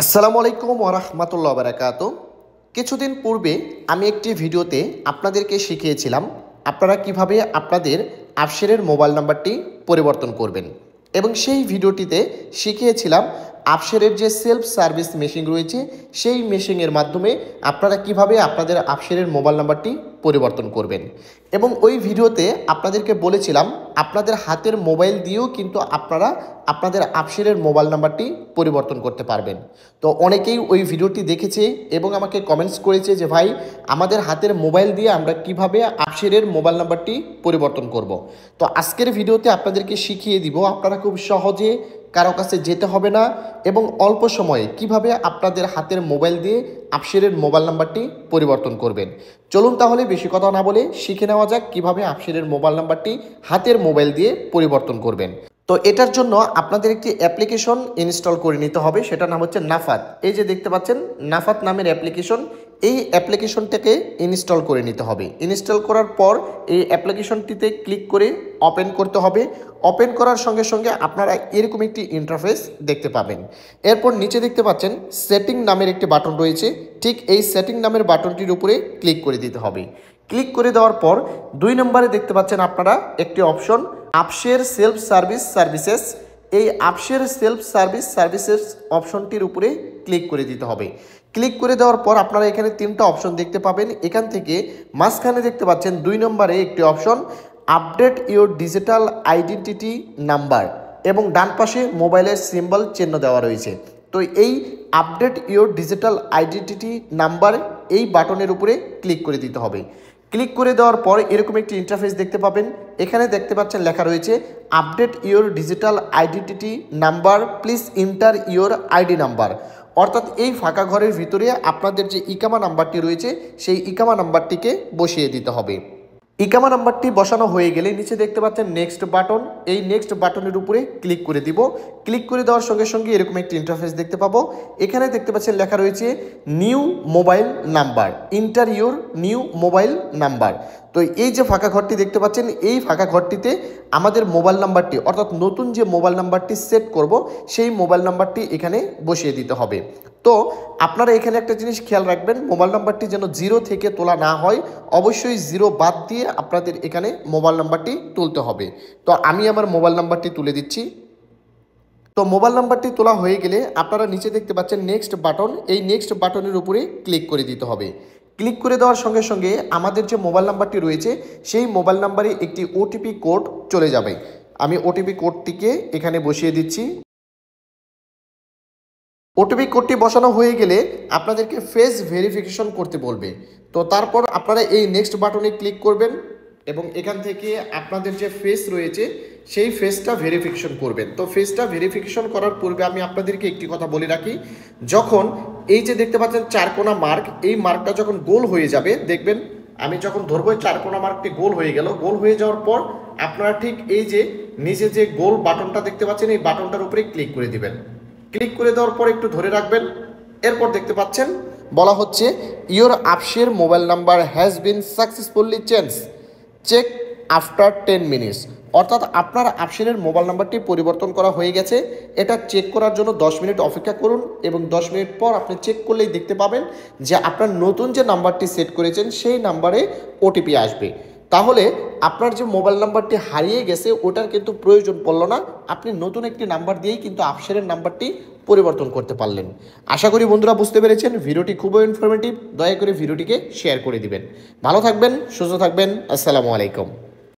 আসসালামু আলাইকুম ওয়া রাহমাতুল্লাহি ওয়া বারাকাতুহু। কিছুদিন পূর্বে আমি একটি ভিডিওতে আপনাদেরকে শিখিয়েছিলাম আপনারা কিভাবে আপনাদের আফশেরের মোবাইল নাম্বারটি পরিবর্তন করবেন এবং সেই ভিডিওটিতে শিখিয়েছিলাম আফশেরের যে সেলফ সার্ভিস মেশিন রয়েছে সেই মেশিনের মাধ্যমে আপনারা কিভাবে আপনাদের আফশেরের মোবাইল নাম্বারটি পরিবর্তন করবেন এবং ওই ভিডিওতে আপনাদেরকে বলেছিলাম আপনাদের হাতের মোবাইল দিয়েও কিন্তু আপনারা আপনাদের আফশেরের মোবাইল নাম্বারটি পরিবর্তন করতে পারবেন। তো অনেকেই ওই ভিডিওটি দেখেছে এবং আমাকে কমেন্টস করেছে যে ভাই আমাদের হাতের মোবাইল দিয়ে আমরা কিভাবে আফশেরের মোবাইল নাম্বারটি পরিবর্তন করব। তো আজকের ভিডিওতে আপনাদেরকে শিখিয়ে দিব আপনারা খুব সহজে কারো কাছে যেতে হবে না এবং অল্প সময়ে কিভাবে আপনাদের হাতের মোবাইল দিয়ে আফশেরের মোবাইল নাম্বারটি পরিবর্তন করবেন। চলুন তাহলে বেশি কথা না বলে শিখে নেওয়া যাক কিভাবে আফশেরের মোবাইল নাম্বারটি হাতের মোবাইল দিয়ে পরিবর্তন করবেন। তো এটার জন্য আপনাদের একটি অ্যাপ্লিকেশন ইনস্টল করে নিতে হবে, সেটার নাম হচ্ছে নাফাত। এই যে দেখতে পাচ্ছেন নাফাত নামের অ্যাপ্লিকেশন, এই অ্যাপ্লিকেশনটাকে ইনস্টল করে নিতে হবে। ইনস্টল করার পর এই অ্যাপ্লিকেশনটিতে ক্লিক করে ওপেন করতে হবে। ওপেন করার সঙ্গে সঙ্গে আপনারা এরকম একটি ইন্টারফেস দেখতে পাবেন। এরপর নিচে দেখতে পাচ্ছেন সেটিং নামের একটি বাটন রয়েছে, ঠিক এই সেটিং নামের বাটনটির উপরে ক্লিক করে দিতে হবে। ক্লিক করে দেওয়ার পর 2 নম্বরে দেখতে পাচ্ছেন আপনারা একটি অপশন আফশের সেলফ সার্ভিস সার্ভিসেস। এই আফশের সেলফ সার্ভিস সার্ভিসেস অপশনটির উপরে ক্লিক করে দিতে হবে। ক্লিক করে দেওয়ার পর আপনারা এখানে 3টা অপশন দেখতে পাবেন। এখান থেকে মাঝখানে দেখতে পাচ্ছেন 2 নম্বরে একটি option update your digital identity number এবং ডান পাশে মোবাইলের সিম্বল চিহ্ন দেওয়া রয়েছে। তো এই update your digital identity number এই বাটনের উপরে ক্লিক করে দিতে হবে। ক্লিক করে দেওয়ার পর এরকম একটি ইন্টারফেস দেখতে পাবেন। এখানে দেখতে পাচ্ছেন লেখা রয়েছে update your digital identity number, please enter your ID number. অর্থাৎ এই ফাঁকা ঘরের ভিতরে আপনাদের যে ইকামা নাম্বারটি রয়েছে সেই ইকামা নাম্বারটিকে বসিয়ে দিতে হবে। ইকামা নাম্বারটি বসানো হয়ে গেলে নিচে দেখতে পাচ্ছেন নেক্সট বাটন, এই নেক্সট বাটনের উপরে ক্লিক করে দিব। ক্লিক করে দেওয়ার সঙ্গে সঙ্গে এরকম একটি ইন্টারফেস দেখতে পাবো। এখানে দেখতে পাচ্ছেন লেখা রয়েছে new mobile number, enter your new mobile number. তো এই যে ফাঁকা ঘরটি দেখতে পাচ্ছেন এই ফাঁকা ঘরটিতে আমাদের মোবাইল নাম্বারটি অর্থাৎ নতুন যে মোবাইল নাম্বারটি সেট করব সেই মোবাইল নাম্বারটি এখানে বসিয়ে দিতে হবে। তো আপনারা এখানে একটা জিনিস খেয়াল রাখবেন, মোবাইল নাম্বারটি যেন 0 থেকে তোলা না হয়, অবশ্যই 0 বাদ দিয়ে আপনাদের এখানে মোবাইল নাম্বারটি তুলতে হবে। তো আমি আমার মোবাইল নাম্বারটি তুলে দিচ্ছি। তো মোবাইল নাম্বারটি তোলা হয়ে গেলে আপনারা নিচে দেখতে পাচ্ছেন নেক্সট বাটন, এই নেক্সট বাটনের উপরে ক্লিক করে দিতে হবে। ক্লিক করে দেওয়ার সঙ্গে সঙ্গে আমাদের যে মোবাইল নাম্বারটি রয়েছে সেই মোবাইল নাম্বারে একটি ওটিপি কোড চলে যাবে। আমি ওটিপি কোডটিকে এখানে বসিয়ে দিচ্ছি। ওটিপি কোডটি বসানো হয়ে গেলে আপনাদেরকে ফেস ভেরিফিকেশন করতে বলবে। তো তারপর আপনারা এই নেক্সট বাটনে ক্লিক করবেন এবং এখান থেকে আপনাদের যে ফেস রয়েছে সেই ফেসটা ভেরিফিকেশন করবেন। তো ফেসটা ভেরিফিকেশন করার পূর্বে আমি আপনাদেরকে একটি কথা বলে রাখি, যখন এই যে দেখতে পাচ্ছেন 4 কোণা মার্ক, এই মার্কটা যখন গোল হয়ে যাবে দেখবেন, আমি যখন ধরবো 4 কোণা মার্কটি গোল হয়ে গেল, গোল হয়ে যাওয়ার পর আপনারা ঠিক এই যে নিচে যে গোল বাটনটা দেখতে পাচ্ছেন এই বাটনটার উপরে ক্লিক করে দিবেন। ক্লিক করে দেওয়ার পর একটু ধরে রাখবেন। এরপর দেখতে পাচ্ছেন বলা হচ্ছে ইওর আফশের mobile number has been successfully check after 10 minutes. অর্থাৎ আপনার আফশেরের মোবাইল নাম্বারটি পরিবর্তন করা হয়ে গেছে। এটা চেক করার জন্য 10 মিনিট অপেক্ষা করুন এবং 10 মিনিট পর আপনি চেক করলেই দেখতে পাবেন যে আপনার নতুন যে নাম্বারটি সেট করেছেন সেই নাম্বারে ওটিপি আসবে। তাহলে আপনার যে মোবাইল নাম্বারটি হারিয়ে গেছে ওটার কিন্তু প্রয়োজন পড়ল না, আপনি নতুন একটি নাম্বার দিয়েই কিন্তু আফশেরের নাম্বারটি পরিবর্তন করতে পারলেন। আশা করি বন্ধুরা বুঝতে পেরেছেন, ভিডিওটি খুবই ইনফরমেটিভ। দয়া করে ভিডিওটিকে শেয়ার করে দিবেন। ভালো থাকবেন, সুস্থ থাকবেন। আসসালামু আলাইকুম।